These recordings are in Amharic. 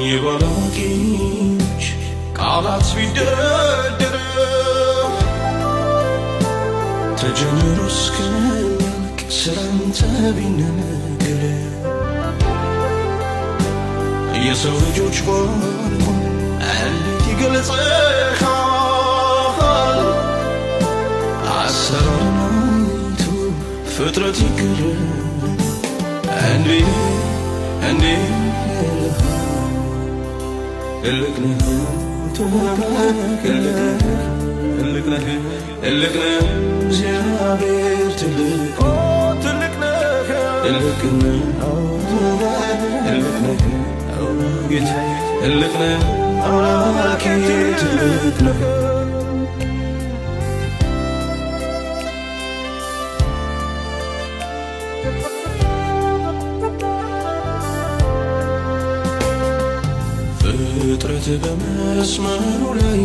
የባላቂዎች ቃላት ቢደረደር ተጀምሮ እስከሚያልቅ ስላንተ ቢነገር የሰው ልጆች ቋንቋ እንዴት ይገልጽሃል? አሰራርህን አይቶ ፍጥረት ይገረም እንዴት ትልቅ ነህ እግዚአብሔር ትልቅ ነህ ጌታዬ ትልቅ ነህ አምላኬ ትልቅ ነህ ፍጥረት በመስመሩ ላይ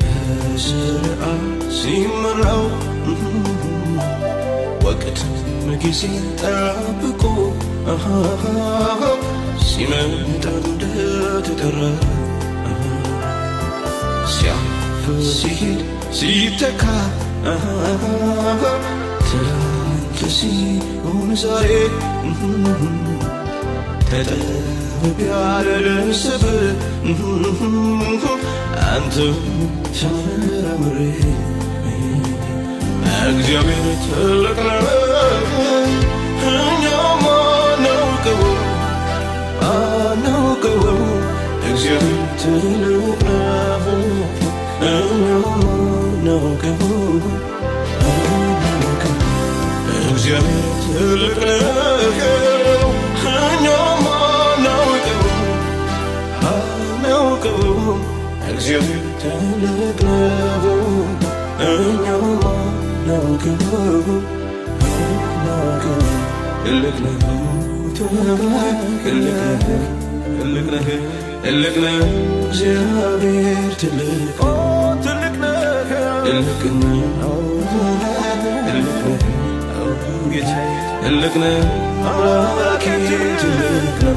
በሥርዓት ሲመራው ወቅትም ጊዜን ጠብቆ ሲመጣ እንደተጠራ ሲያልፍ ሲሄድ ሲተካ ትላንት ሲሆን ዛሬ ተጠብቅ ያልደርስብህ አንተ ተመራምሬ እግዚአብሔር ትልቅ ነው እኛም አናውቀው እግዚአብሔር ትልቅ ነው እኛም አናውቀው እግዚአብሔር ትልቅ ነው እኛም አናውቀው እግዚአብሔር ትልቅ ነው እኛም አናውቀው ትልቅ ነው እግዚአብሔር ትልቅ ነው ጌታዬ ትልቅ ነው አምላኬ ትልቅ ነው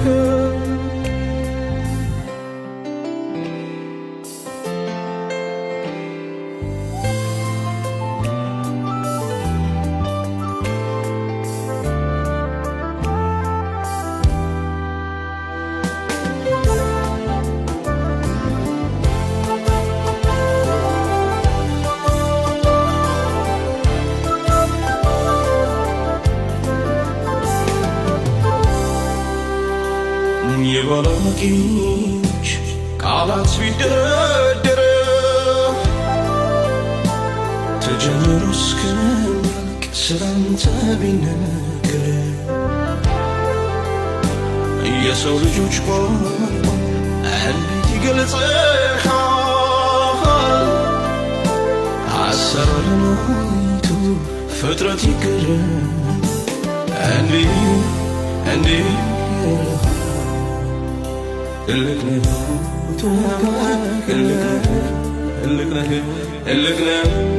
የባላቂዎች ቃላት ቢደረደር ተጀምሮ እስከሚያልቅ ስላንተ ቢነገር የሰው ልጆች ቋንቋ እንዴት ይገልጽሃል? አሰራርህን አይቶ ፍጥረት ይገረም እንዴት ትልቅ ነህ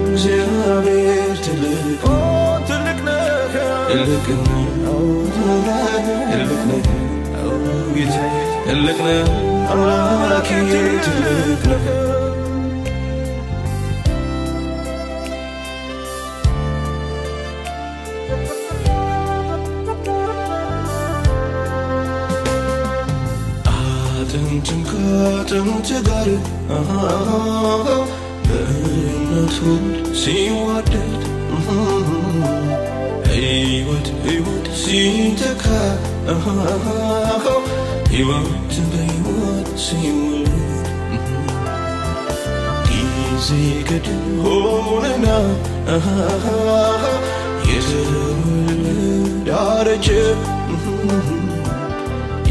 እግዚአብሔር ትልቅ ነው ጌታዬ ትልቅ ነህ አምላኬ ትልቅ ነህ አጥንትን ከአጥንት ጋር በእምነቱ ሲዋደድ ሕይወት ሲተካ ሕይወት በሕይወት ሲወለድ ጊዜ ገደብ ሆነና የተወለደ አረጀ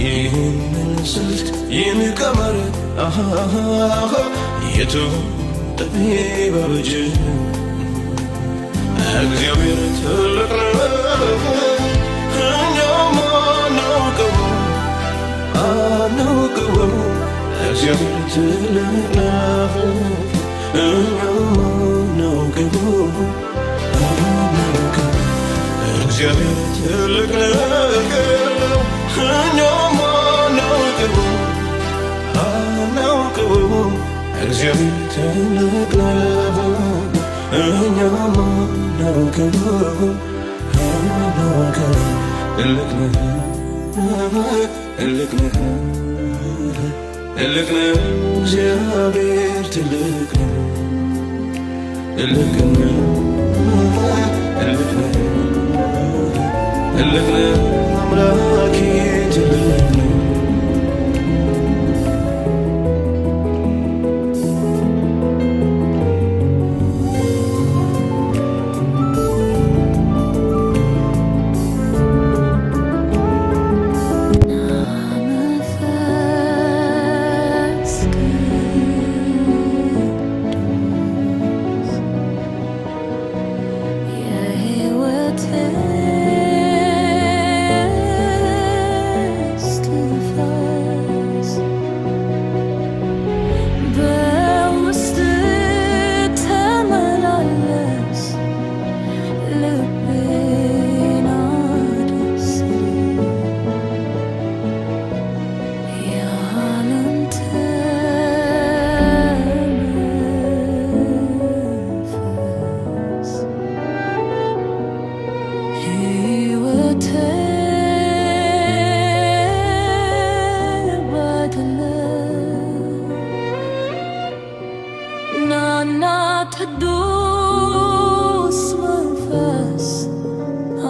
ይህንን ስልት ይህን ቀመር የጠቢባበጀ እግዚአብሔር ትልቅ ነው እኛም አናውቀው እግዚአብሔር ትልቅ ነው እኛም አናውቀው እግዚአብሔር ትልቅ ነው እኛም እግዚአብሔር ትልቅ ነው እኛማ ናውቀው ትልቅ ነው ትልቅ ነው ትልቅ ነው እግዚአብሔር ትልቅ ነው ትልቅ ነው ትልቅ ነው ትልቅ ነው አምላኬ ትልቅ ነው ቅዱስ መንፈስ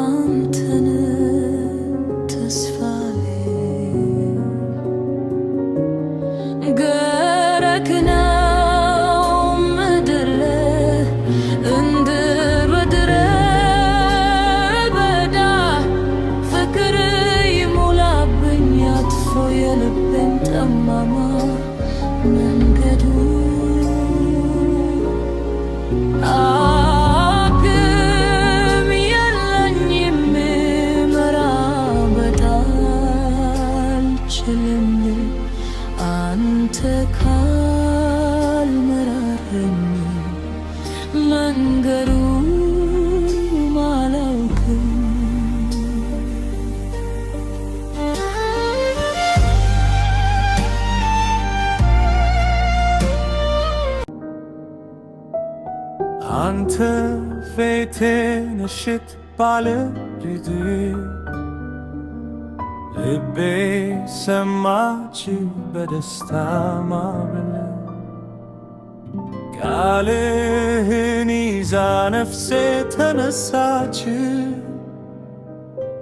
አንተን ተስፋዬ ገረክነው ምድር እንደ ምድረ በዳ ፍቅር ይሞላብኝ አጥፎ የልቤን ጠማማ መንገዱ አቅም የለኝም መራመድ አልችልም አንተ ካልመራኸኝ መንገዱን አላውቅም። አንተ ፊቴን እሽት ባለ ጊዜ ልቤ ሰማች በደስታ ማዕበል ቃልህን ይዛ ነፍሴ ተነሳች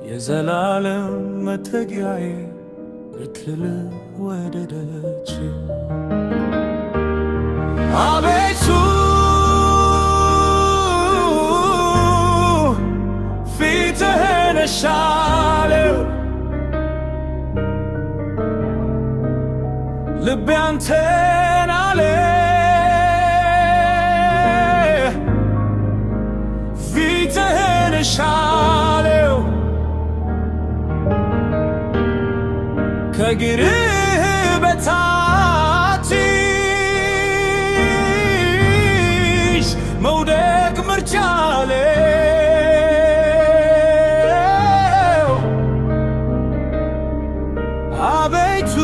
የዘላለም መጠጊያዬ ልትል ወደደች። አቤቱ ፊትህን እሻለሁ ልቤ አንተን አለ ፊትህን እሻለሁ ከእግርህ በታች መውደቅ ምርጫለሁ አቤቱ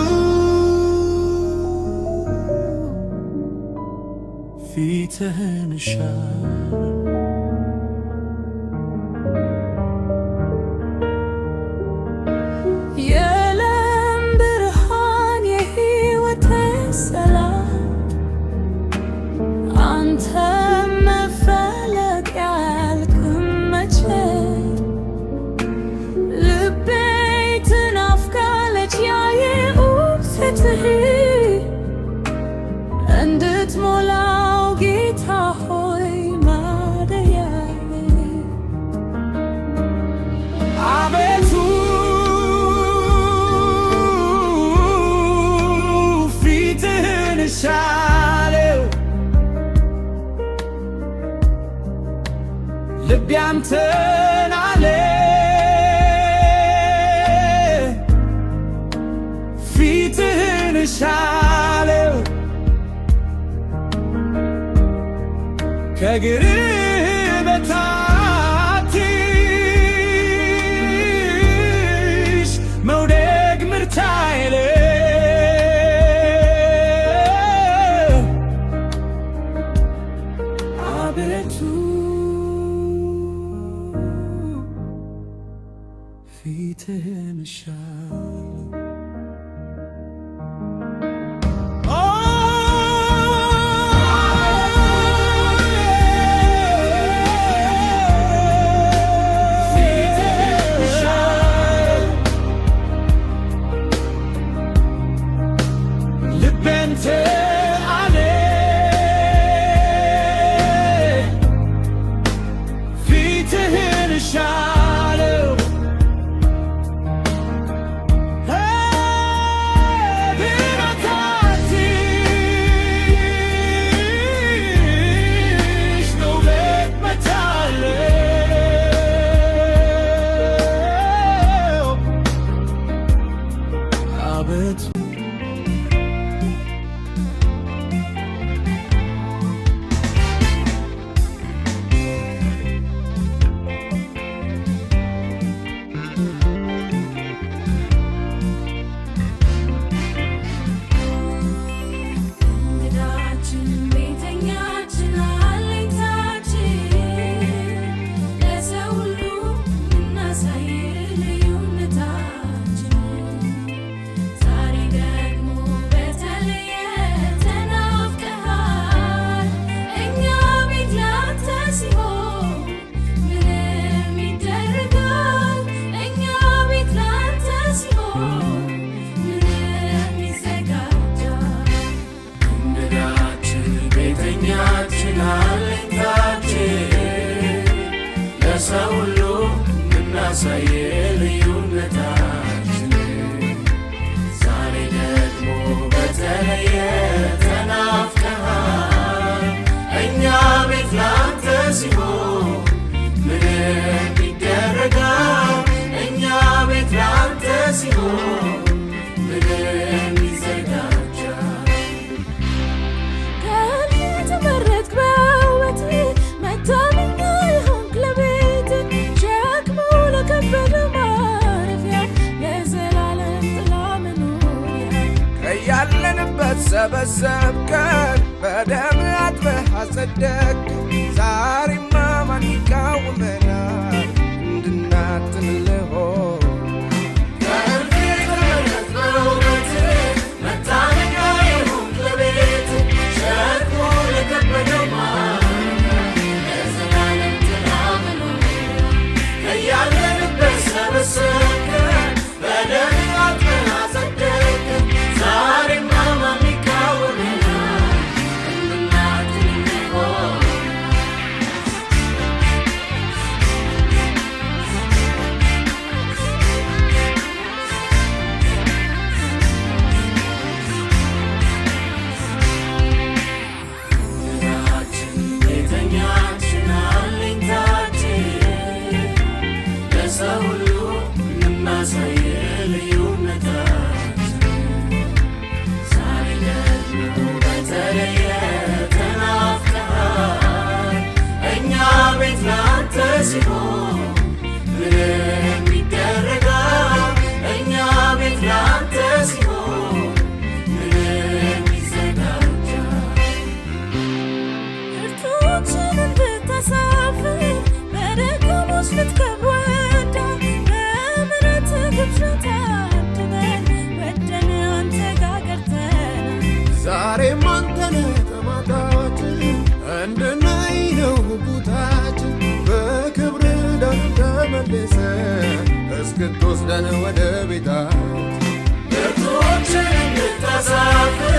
ፊትህን እሻለሁ የዓለም ብርሃን የሕይወቴ ሰላም አንተ መፈለቂያ ያልክም መቼ ልቤ ትናፍቃለች ያየሁት ፊትህ እንድትሞላው ጌታ ሆይ ማደሪያዬ አቤቱ ፊትህን እሻለሁ ልቤ አንተን አለ ፊትህን እሻለሁ ከእግርህ በታች መውደቅ ምርጫዬ ነው አቤቱ ለሰው ሁሉ ምናሳይ ልዩነታችን ዛሬ ደግሞ በተለየ ተናፍቀሃል እኛ ቤት ላንተ ሲሆን ምንም ይደረጋል እኛ ቤት ላንተ ሲሆን ምንም ይዘጋጃል ከተመረጥክ በውበት መታመኛ የሆንክ ለቤት ሸክሙ ለከበደ ማረፊያ የዘላለም ጥላ መኖሪያ ከያለንበት ሰበሰብከን በደም አጥበህ አጸደቅከን ዛሬማ ማን ይቃወመናል እንድናትንልህ ሲሆን ምንም ይደረጋል እኛ ቤት ላንተ ሲሆን ምንም ይዘጋጃል ብርቱዎችን እንድታሳፍር በደካሞች ልትከብር ወደሃል በምሕረትህ ግብዣ ታድበን ወደን አንተ ጋር ቀርተናል ዛሬም አንተ ነህ ጥማታችን እንድናይ ነው ጉጉታችን በክብር ዳን ተመልሰን እስክትወስደን ወደ ቤታችን ብርቱዎችን እንድታሳፍር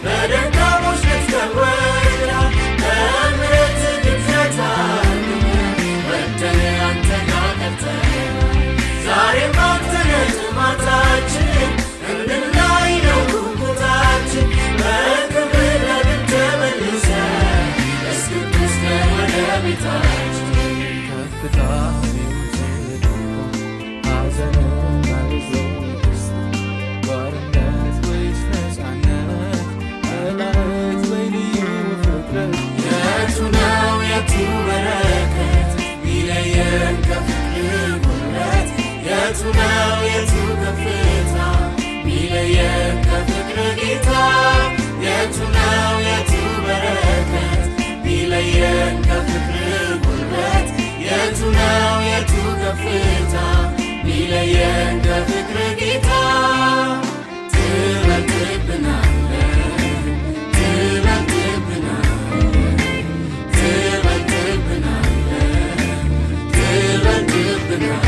በደካሞች ልትከብር ወደሃል በምሕረትህ ግብዣ ታድበን ወደን አንተ ጋር ቀርተናል ዛሬም አንተ ነህ ጥማታችን እንድናይ ነው ጉጉታችን በክብር ዳን ተመልሰን እስክትወስደን ወደ ቤታችን ከፍታ ሐዘንና ልቅሶ ባርነት ወይስ ነፃነት መላእክት ወይ ልዩ ፍጥረት የቱ ነው የቱ በረከት ሚለየን ከፍቅርህ ጉልበት የቱ ነው የቱ ከፍታ ሚለየን ከፍቅርህ ጌታ የቱ ነው የቱ በረከት ሚለየን ከፍቅርህ ጉልበት የቱ ነው የቱ ከፍታ ሚለየን ከፍቅርህ ጌታ ትበልጥብናለህ ትበልጥብናለህ ትበልጥብናለህ ትበልጥብናለህ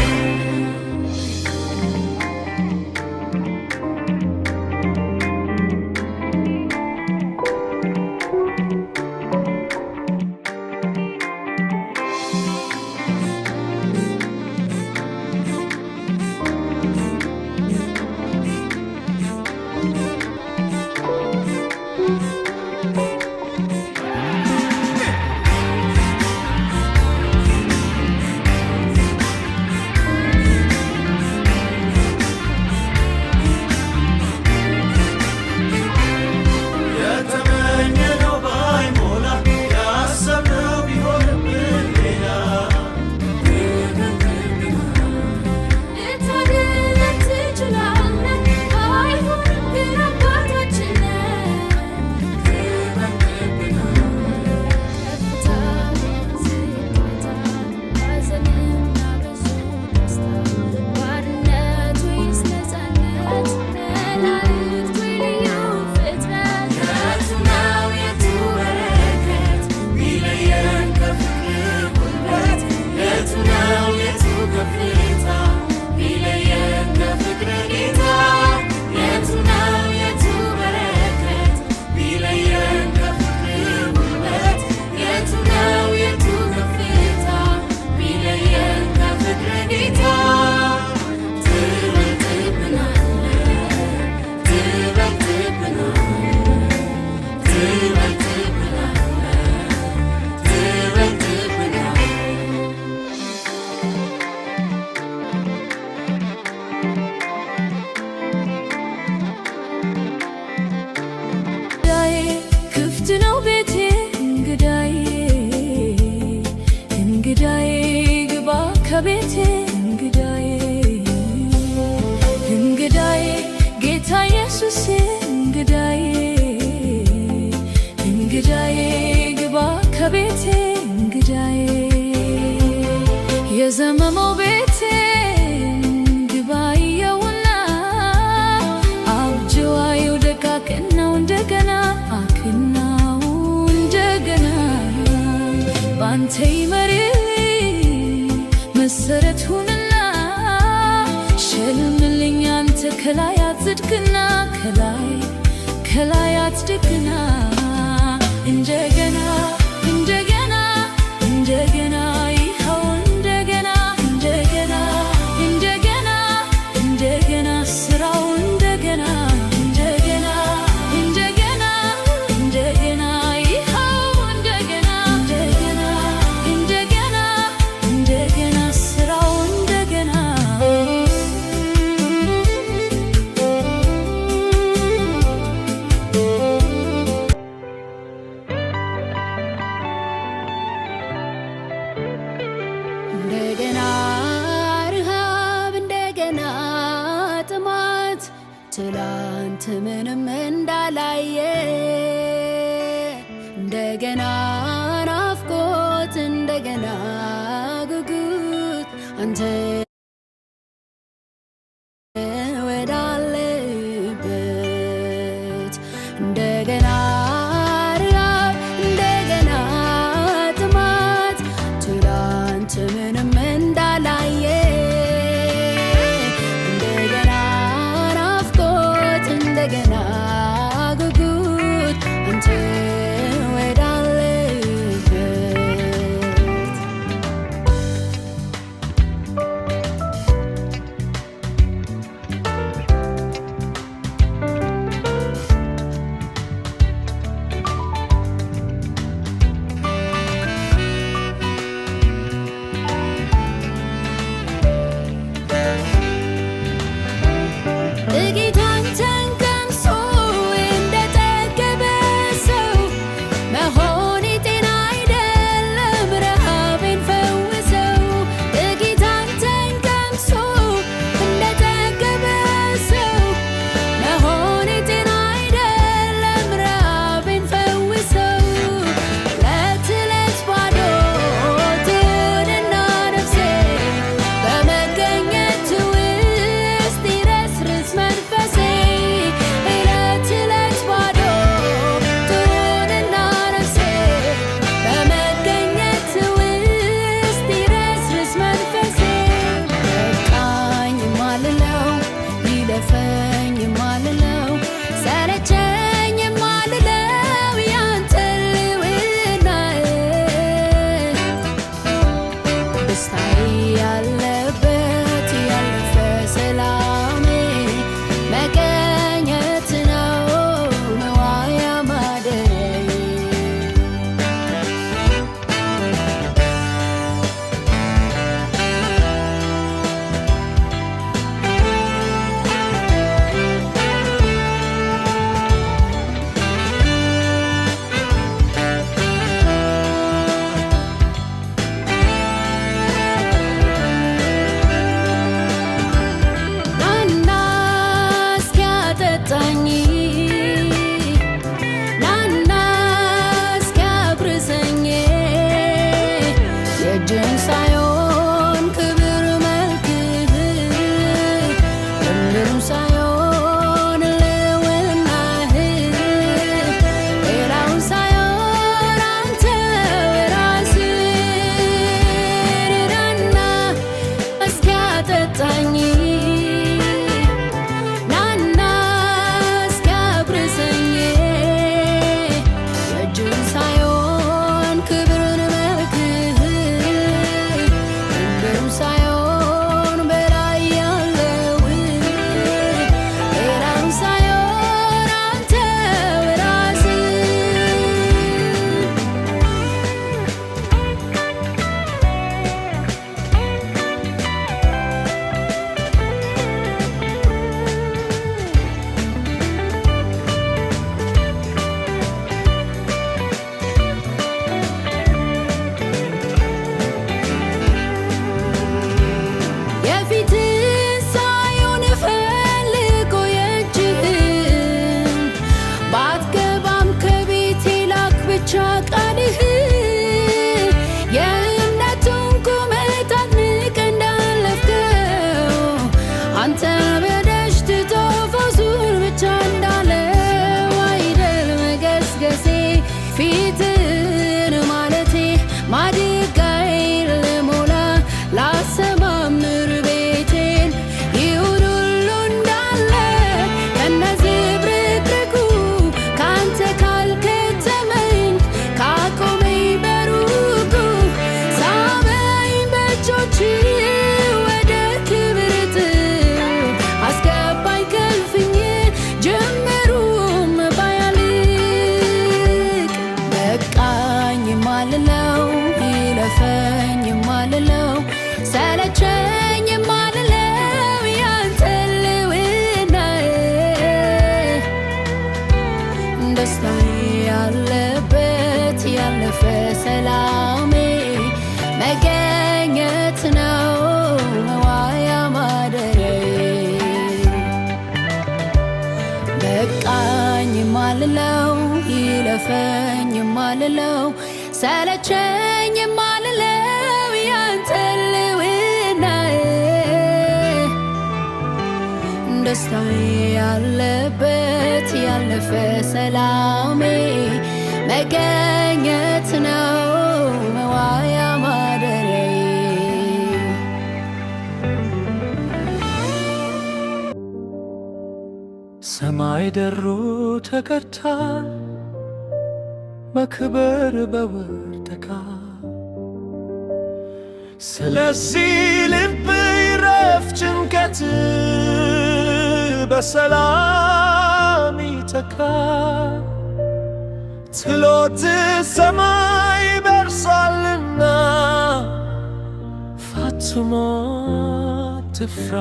ከቤቴ እንግዳዬ እንግዳዬ ጌታ ኢየሱስ እንግዳዬ እንግዳዬ ግባ ከቤቴ እንግዳዬ የዘመመው ቤቴ ግባ እየውና አብጀዋየው ደቃቅናው እንደገና አክናው እንደገና ባንተ ይመሪ መሰረት ሁንና ሸልምልኝ አንተ ከላይ አጽድቅና ከላይ አጽድቅና እንደገና እንደገና እንደገና ይኸው እንደገና እንደገና እንደገና እንደገና ስራው እንደገና እንደገና እንደገና እንደገና ይኸው እንደገና እንደገና እንደገና እንደገና ስራው እንደገና እንደገና ረሃብ እንደገና ጥማት ትላንት ምንም እንዳላየ እንደገና ናፍቆት እንደገና ጉጉት አንተ ወዳለበት እንደገና ረሃብ እንደገና ጥማት ትላንት ምንም እንዳላየ እንደገና ናፍቆት እንደገና ጉጉት አንተ ወዳለበት በቃኝ የማልለው ይለፈኝ የማልለው ሰለቸኝ የማልለው ያንተ ልውናዬ ደስታዬ ያለበት ያለፈ ሰላሜ መገኘት ነው መዋያ ማደሪያዬ። ሰማይ ደሩ ተቀድታ በክብር በወርደካ ስለዚህ ልብ ይረፍ ጭንቀት በሰላም ይተካ ትሎት ሰማይ በርሷልና ፈጽሞ አትፍራ።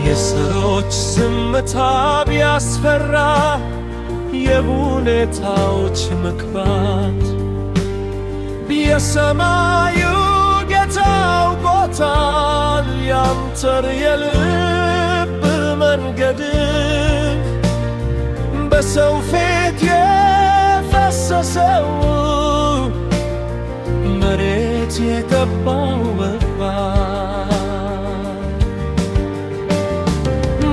የሰዎች ዝምታ ቢያስፈራ የሁኔታዎች መክባት የሰማዩ ጌታ አውቆታል ያንተን የልብ መንገድ በሰው ፊት የፈሰሰው መሬት የገባው በባ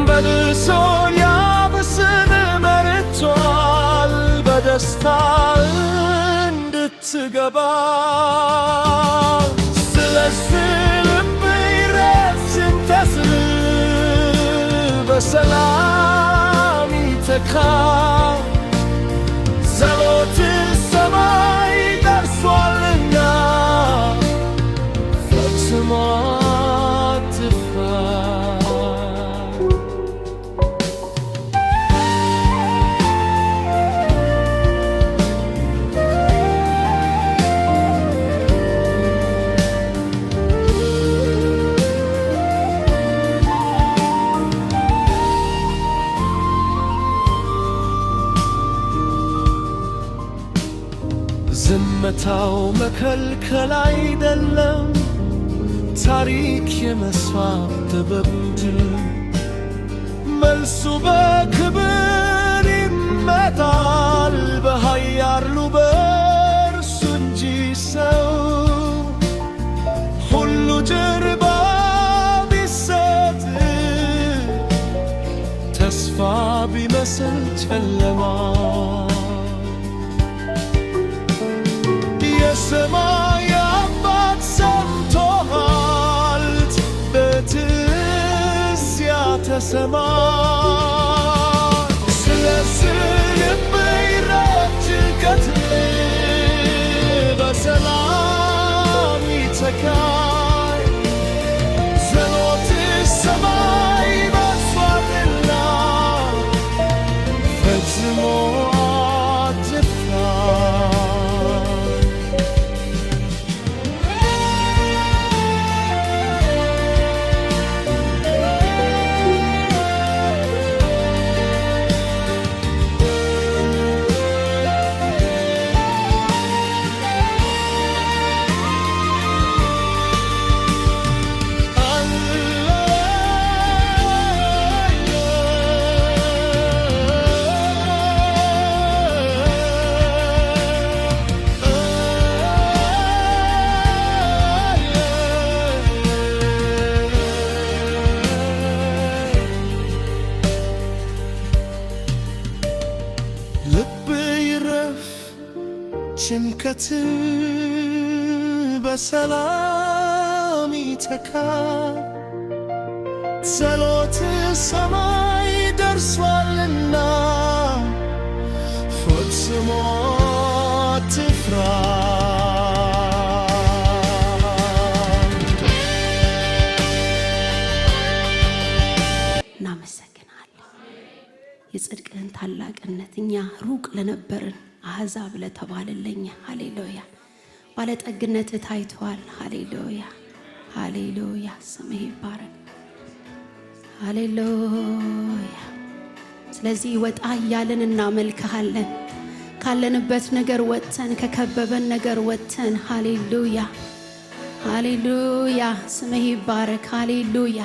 መልሶ ሊያብስን መርቷል በደስታ እንድትገባ። ስለዚህ ልብ ይረፍ ጭንቀት በሰላም ይተካ ጸሎት ሰማይ ደርሷልና ፈጽሞ አትፍራ። ዝምታው መከልከል አይደለም ታሪክ የመስዋዕት ጥበብ መልሱ በክብር ይመጣል በኃያሉ በእርሱ እንጂ ሰው ሁሉ ጀርባ ቢሰጥ ተስፋ ቢመስል ጨለማ የሰማይ አባት ሰምቶሃል በትዕግስት ተሰማይ። ስለዚህ ልብ ይረፍ ጭንቀት በሰላም ይተካ ጸሎት ሰማይ በርሷልና ፈጽሞ አትፍራ። ጭንቀት በሰላም ይተካ ጸሎት ሰማይ ደርሷልና ፈጽሞ አትፍራ። እናመሰግናለን የጽድቅህን ታላቅነት እኛ ሩቅ ለነበርን አሕዛብ ለተባለለኛ ሃሌሉያ ባለጠግነት ታይቷል። ሃሌሉያ ሃሌሉያ ስምህ ይባረክ። ሃሌሉያ። ስለዚህ ወጣ እያልን እናመልክሃለን ካለንበት ነገር ወጥተን ከከበበን ነገር ወጥተን ሃሌሉያ ሃሌሉያ ስምህ ይባረክ። ሃሌሉያ